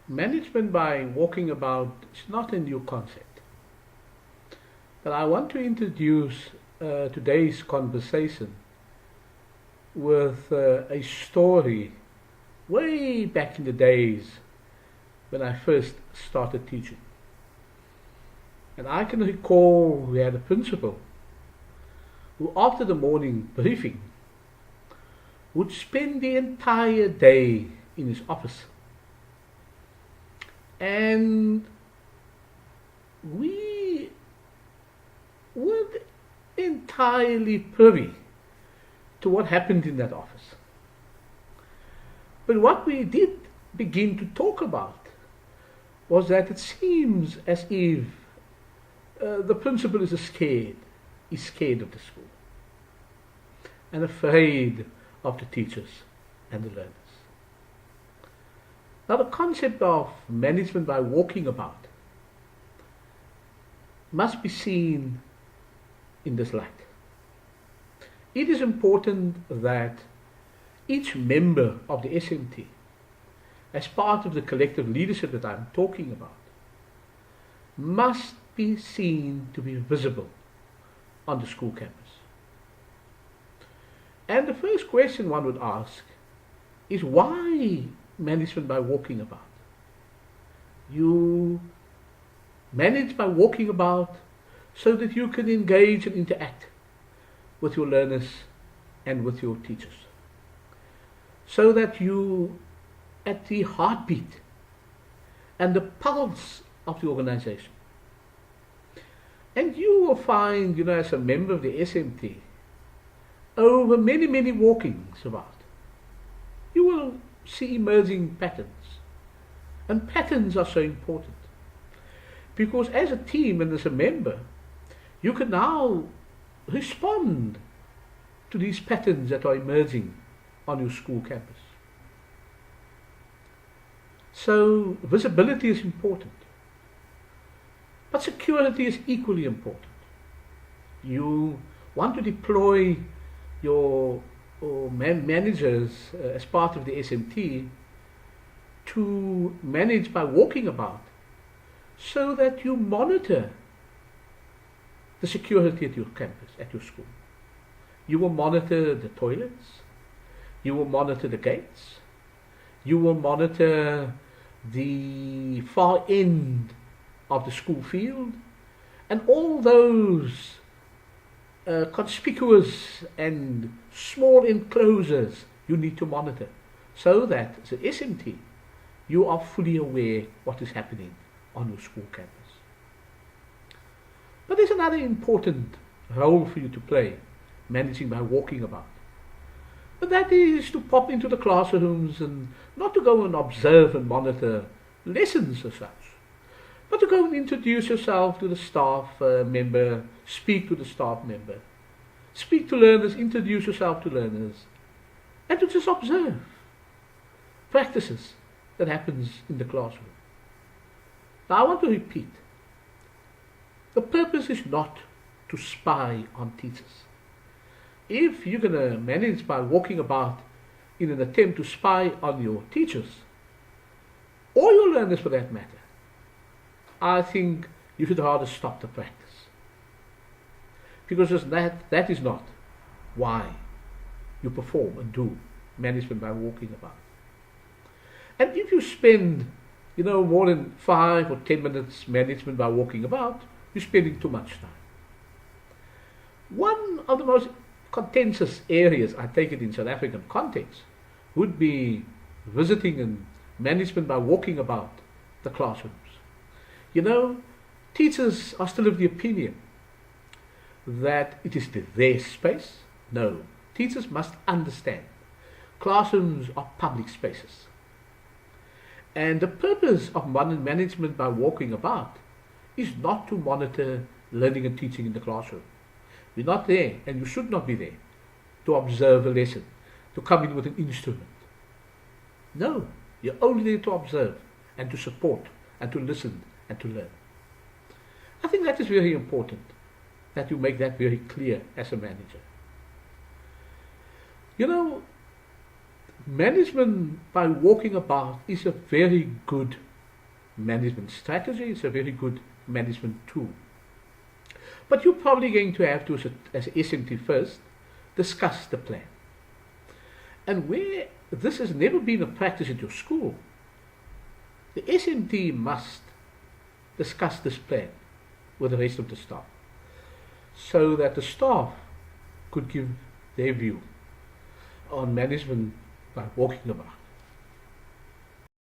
Management by walking about is not a new concept, but I want to introduce today's conversation with a story way back in the days when I first started teaching. And I can recall we had a principal who, after the morning briefing, would spend the entire day in his office. And we weren't entirely privy to what happened in that office. But what we did begin to talk about was that it seems as if the principal is scared of the school and afraid of the teachers and the learners. Now, the concept of management by walking about must be seen in this light. It is important that each member of the SMT, as part of the collective leadership that I'm talking about, must be seen to be visible on the school campus. And the first question one would ask is, why management by walking about? You manage by walking about so that you can engage and interact with your learners and with your teachers, so that you, at the heartbeat and the pulse of the organization. And you will find, as a member of the SMT, over many, many walkings about, you will see emerging patterns. And patterns are so important, because as a team and as a member, you can now respond to these patterns that are emerging on your school campus. So visibility is important, but security is equally important. You want to deploy your managers as part of the SMT to manage by walking about, so that you monitor the security at your campus, at your school. You will monitor the toilets, you will monitor the gates, you will monitor the far end of the school field, and all those conspicuous and small enclosures you need to monitor, so that as an SMT you are fully aware what is happening on your school campus. But there's another important role for you to play, managing by walking about. But that is to pop into the classrooms and not to go and observe and monitor lessons as such, but to go and introduce yourself to the staff member, speak to the staff member, speak to learners, introduce yourself to learners, and to just observe practices that happens in the classroom. Now, I want to repeat, the purpose is not to spy on teachers. If you're going to manage by walking about in an attempt to spy on your teachers, or your learners for that matter, I think you should rather stop the practice. Because that is not why you perform and do management by walking about. And if you spend, more than 5 or 10 minutes management by walking about, you're spending too much time. One of the most contentious areas, I take it in South African context, would be visiting and management by walking about the classrooms. Teachers are still of the opinion that it is their space. No, teachers must understand classrooms are public spaces. And the purpose of management by walking about is not to monitor learning and teaching in the classroom. We're not there, and you should not be there, to observe a lesson, to come in with an instrument. No, you're only there to observe and to support and to listen and to learn. I think that is very important, that you make that very clear as a manager. Management by walking about is a very good management strategy. It's a very good management tool. But you're probably going to have to, as SMT first, discuss the plan. And where this has never been a practice at your school, the SMT must discuss this plan with the rest of the staff so that the staff could give their view on management by walking about.